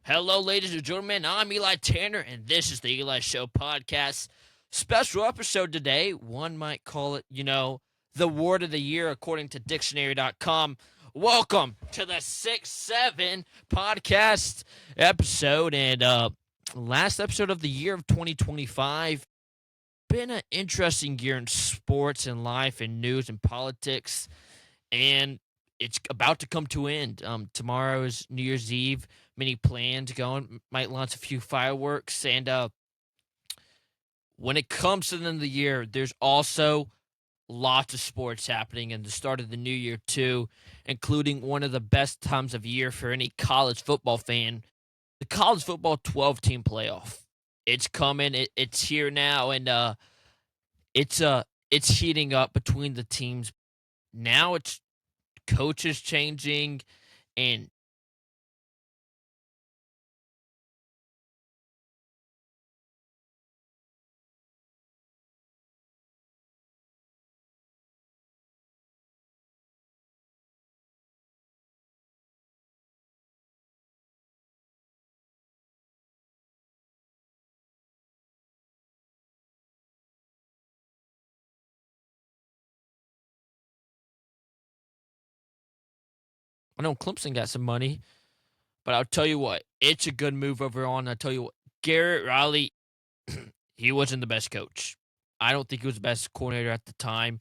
Hello, ladies and gentlemen. I'm Eli Tanner, and this is the Eli Show podcast. Special episode today. One might call it, the word of the year according to dictionary.com. Welcome to the 6-7 podcast episode and last episode of the year of 2025. Been an interesting year in sports and life and news and politics, and it's about to come to an end. Tomorrow is New Year's Eve. Many plans going. Might launch a few fireworks, and when it comes to the end of the year, there's also lots of sports happening in the start of the new year too, including one of the best times of year for any college football fan, the college football 12-team playoff. It's coming. It's here now, and it's it's heating up between the teams. Now it's coaches changing and I know Clemson got some money, but I'll tell you what, it's a good move over on. I'll tell you what, Garrett Riley, he wasn't the best coach. I don't think he was the best coordinator at the time.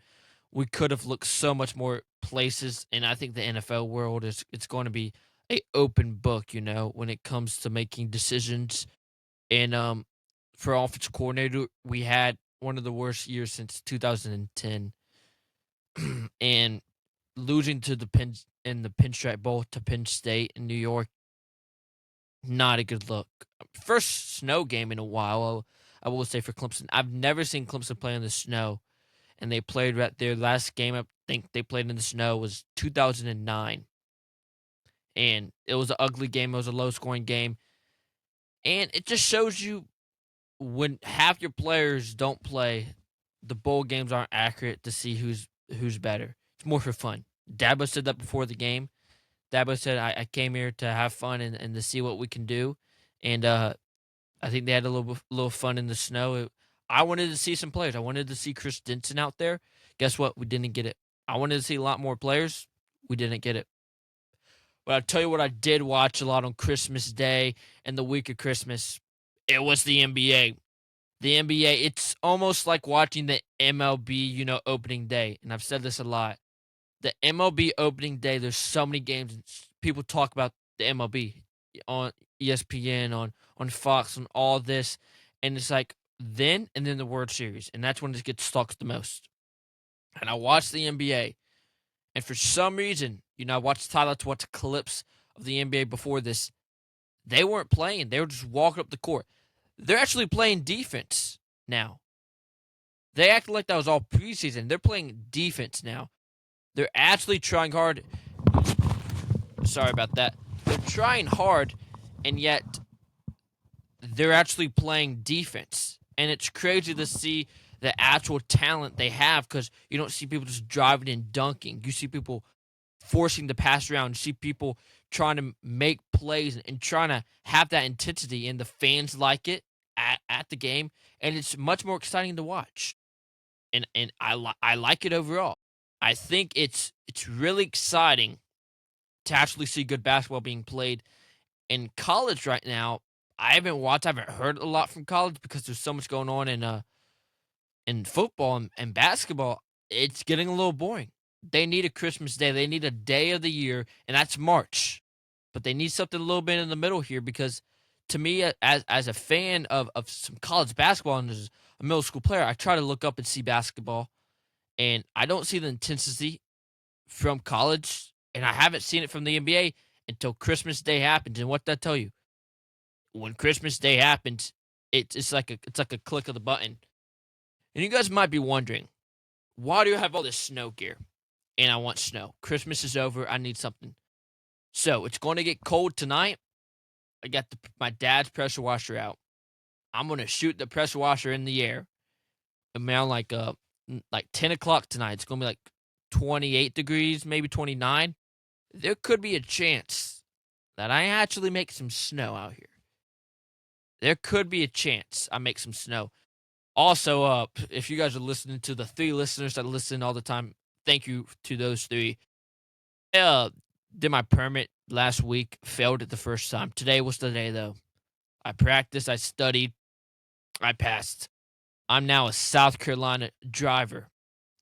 We could have looked so much more places, and I think the NFL world is it's going to be a open book, when it comes to making decisions. And for offensive coordinator, we had one of the worst years since 2010, and losing to the Penn in the Pinstripe Bowl to Penn State in New York, not a good look. First snow game in a while, I will say for Clemson. I've never seen Clemson play in the snow, and they played their last game. I think they played in the snow was 2009, and it was an ugly game. It was a low scoring game, and it just shows you when half your players don't play, the bowl games aren't accurate to see who's better. It's more for fun. Dabo said that before the game. Dabo said, I came here to have fun and to see what we can do. And I think they had a little fun in the snow. I wanted to see some players. I wanted to see Chris Denson out there. Guess what? We didn't get it. I wanted to see a lot more players. We didn't get it. But I'll tell you what I did watch a lot on Christmas Day and the week of Christmas. It was the NBA. The NBA, it's almost like watching the MLB, opening day. And I've said this a lot. The MLB opening day, there's so many games. And people talk about the MLB on ESPN, on Fox, on all this. And it's like then and then the World Series. And that's when it gets stalked the most. And I watched the NBA. And for some reason, I watched highlights, watched clips of the NBA before this. They weren't playing. They were just walking up the court. They're actually playing defense now. They acted like that was all preseason. They're playing defense now. They're actually trying hard. Sorry about that. They're trying hard, and yet they're actually playing defense. And it's crazy to see the actual talent they have because you don't see people just driving and dunking. You see people forcing the pass around. You see people trying to make plays and trying to have that intensity, and the fans like it at the game. And it's much more exciting to watch. And I like it overall. I think it's really exciting to actually see good basketball being played in college right now. I haven't heard a lot from college because there's so much going on in football and basketball. It's getting a little boring. They need a Christmas day. They need a day of the year, and that's March. But they need something a little bit in the middle here because to me, as a fan of some college basketball and as a middle school player, I try to look up and see basketball, and I don't see the intensity from college, and I haven't seen it from the NBA until Christmas Day happens. And what did I tell you? When Christmas Day happens, it's like a click of the button. And you guys might be wondering, why do I have all this snow gear? And I want snow. Christmas is over. I need something. So it's going to get cold tonight. I got my dad's pressure washer out. I'm going to shoot the pressure washer in the air around like 10 o'clock tonight. It's going to be like 28 degrees, maybe 29. There could be a chance that I actually make some snow out here. There could be a chance I make some snow. Also, if you guys are listening to the 3 listeners that listen all the time, thank you to those 3. Uh, did my permit last week, failed it the first time. Today was the day, though. I practiced, I studied, I passed. I'm now a South Carolina driver.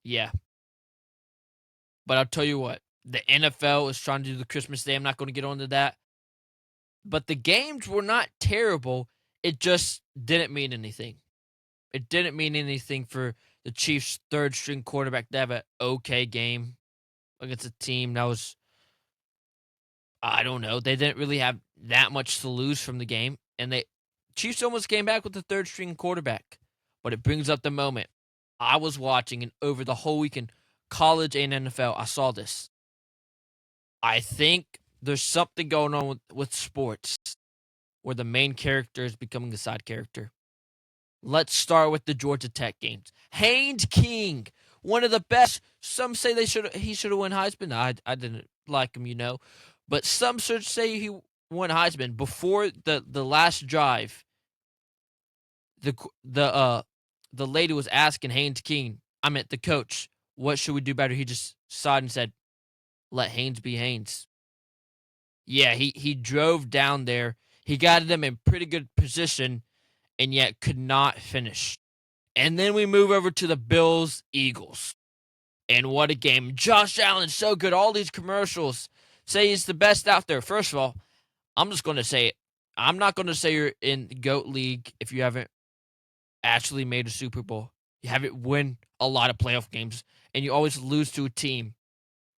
Yeah. But I'll tell you what, the NFL is trying to do the Christmas Day. I'm not going to get onto that. But the games were not terrible. It just didn't mean anything. It didn't mean anything for the Chiefs' third string quarterback to have an okay game against a team that was, I don't know, they didn't really have that much to lose from the game. And they Chiefs almost came back with the third string quarterback. But it brings up the moment. I was watching, and over the whole weekend, college and NFL, I saw this. I think there's something going on with sports where the main character is becoming a side character. Let's start with the Georgia Tech games. Haynes King, one of the best. Some say he should have won Heisman. I didn't like him, but some should say he won Heisman before the last drive. The lady was asking Haynes King, I meant the coach, what should we do better? He just sighed and said, "Let Haynes be Haynes." Yeah, he drove down there. He got them in pretty good position, and yet could not finish. And then we move over to the Bills Eagles. And what a game. Josh Allen, so good. All these commercials say he's the best out there. First of all, I'm just going to say it. I'm not going to say you're in the GOAT League if you haven't actually made a Super Bowl. You haven't win a lot of playoff games, and you always lose to a team,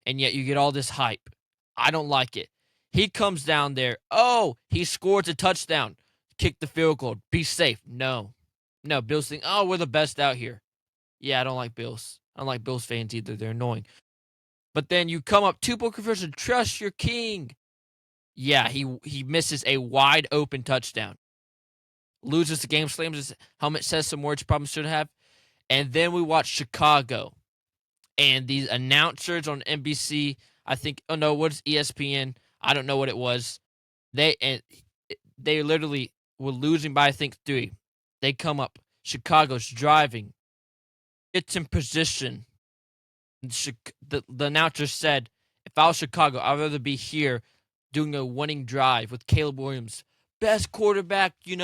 and yet you get all this hype. I don't like it. He comes down there. Oh, he scores a touchdown. Kick the field goal. Be safe. No. No, Bills think, oh, we're the best out here. Yeah, I don't like Bills. I don't like Bills fans either. They're annoying. But then you come up, 2-point conversion, trust your king. Yeah, he misses a wide open touchdown. Loses the game, slams his helmet, says some words he probably shouldn't have. And then we watch Chicago. And these announcers on NBC, I think, oh no, what's ESPN? I don't know what it was. They literally were losing by, I think, 3. They come up. Chicago's driving. It's in position. The announcer said, if I was Chicago, I'd rather be here doing a winning drive with Caleb Williams. Best quarterback, he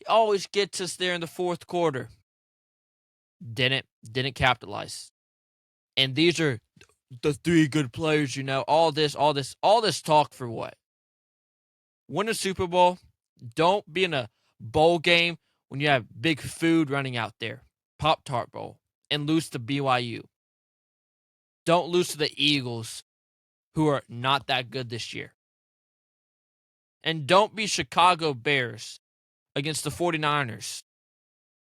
always gets us there in the fourth quarter. Didn't capitalize. And these are the 3 good players, all this talk for what? Win a Super Bowl. Don't be in a bowl game when you have big food running out there. Pop-Tart Bowl. And lose to BYU. Don't lose to the Eagles, who are not that good this year. And don't be Chicago Bears against the 49ers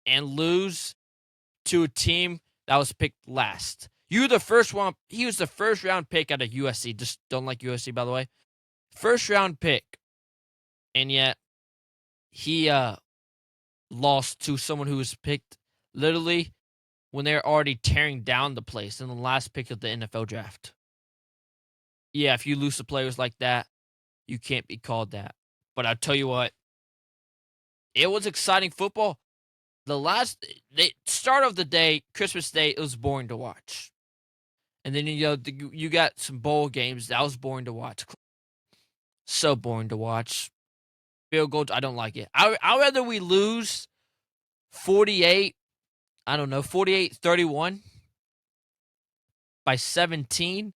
and lose to a team that was picked last. He was the first round pick out of USC. Just don't like USC, by the way. First round pick. And yet he lost to someone who was picked literally when they're already tearing down the place in the last pick of the NFL draft. Yeah, if you lose to players like that, you can't be called that. But I'll tell you what, it was exciting football. The start of the day, Christmas Day, it was boring to watch. And then, you got some bowl games. That was boring to watch. So boring to watch. Field goals, I don't like it. I'd rather we lose 48, 48-31 by 17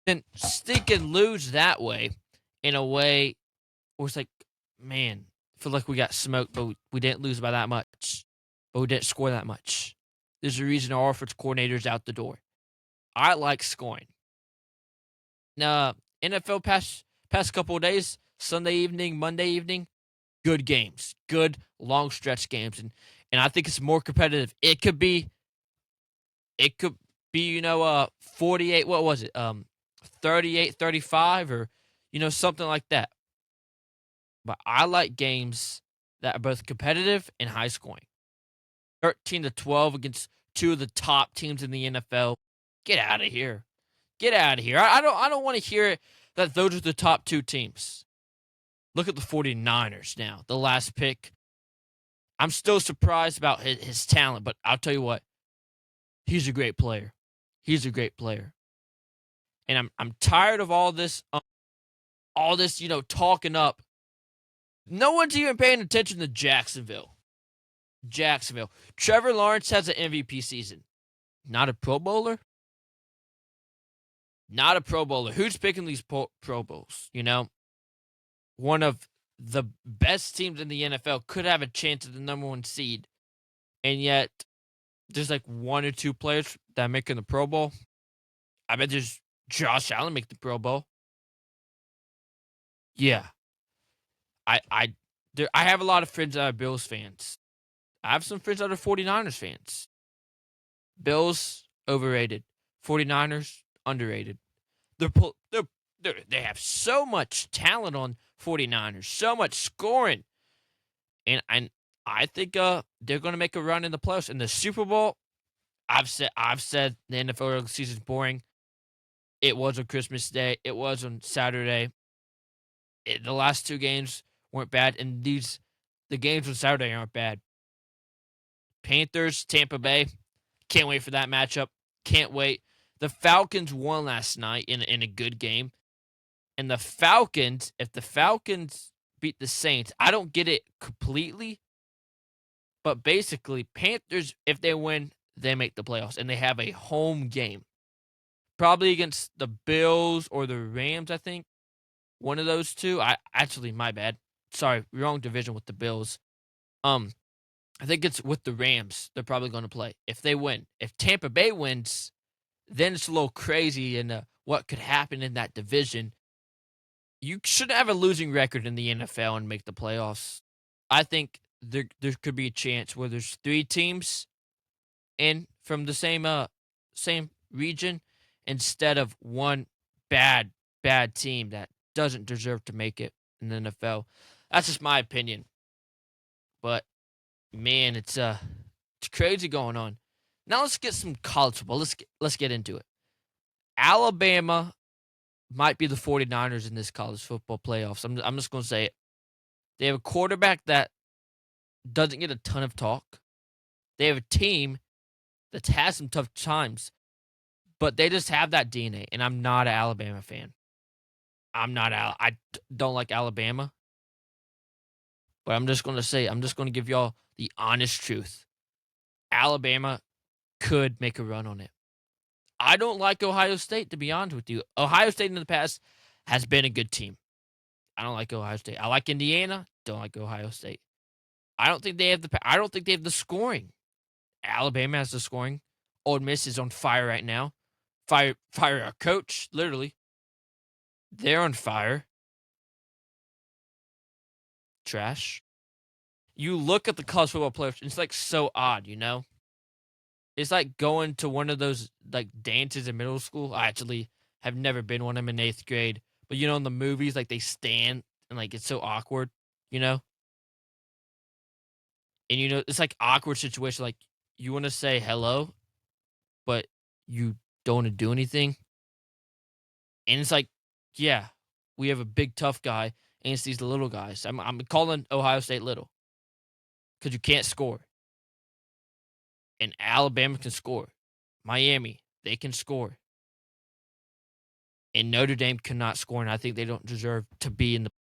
than stick and lose that way in a way where it's like, man, I feel like we got smoked, but we didn't lose by that much. But we didn't score that much. There's a reason our offense coordinator's out the door. I like scoring. Now, NFL past couple of days, Sunday evening, Monday evening, good games. Good long stretch games. And I think it's more competitive. It could be 48, what was it? 38-35 or something like that. But I like games that are both competitive and high scoring. 13-12 against 2 of the top teams in the NFL. Get out of here. Get out of here. I don't want to hear that those are the top 2 teams. Look at the 49ers now, the last pick. I'm still surprised about his talent, but I'll tell you what, he's a great player. He's a great player. And I'm tired of all this, talking up. No one's even paying attention to Jacksonville. Jacksonville. Trevor Lawrence has an MVP season. Not a Pro Bowler? Not a Pro Bowler. Who's picking these Pro Bowls? One of the best teams in the NFL could have a chance at the number one seed, and yet there's like one or two players that are making the Pro Bowl. I bet there's Josh Allen make the Pro Bowl. Yeah, I have a lot of friends that are Bills fans. I have some friends that are 49ers fans. Bills overrated, 49ers underrated. They have so much talent on 49ers, so much scoring. And I think they're going to make a run in the playoffs. In the Super Bowl, I've said the NFL regular season's boring. It was on Christmas Day. It was on Saturday. The last two games weren't bad, and the games on Saturday aren't bad. Panthers, Tampa Bay. Can't wait for that matchup. Can't wait. The Falcons won last night in a good game. And the Falcons, if the Falcons beat the Saints, I don't get it completely. But basically, Panthers, if they win, they make the playoffs. And they have a home game. Probably against the Bills or the Rams, I think. One of those two. My bad. Sorry, wrong division with the Bills. I think it's with the Rams. They're probably going to play if they win. If Tampa Bay wins, then it's a little crazy in what could happen in that division. You shouldn't have a losing record in the NFL and make the playoffs. I think there could be a chance where there's three teams in from the same region instead of one bad team that doesn't deserve to make it in the NFL. That's just my opinion. But man, it's crazy going on. Now let's get some college football. Let's get into it. Alabama might be the 49ers in this college football playoffs. I'm just going to say it. They have a quarterback that doesn't get a ton of talk. They have a team that's had some tough times, but they just have that DNA, and I'm not an Alabama fan. I don't like Alabama, but I'm just going to say, I'm just going to give y'all the honest truth. Alabama could make a run on it. I don't like Ohio State, to be honest with you. Ohio State in the past has been a good team. I don't like Ohio State. I like Indiana. Don't like Ohio State. I don't think they have the scoring. Alabama has the scoring. Ole Miss is on fire right now. Fire our coach, literally. They're on fire. Trash. You look at the college football players, it's like so odd, It's like going to one of those like dances in middle school. I actually have never been one. I'm in 8th grade. But in the movies, like they stand and like it's so awkward, you know? And it's like awkward situation. Like you want to say hello, but you don't want to do anything. And it's like, yeah, we have a big tough guy and it's these little guys. I'm calling Ohio State little because you can't score. And Alabama can score. Miami, they can score. And Notre Dame cannot score, and I think they don't deserve to be in the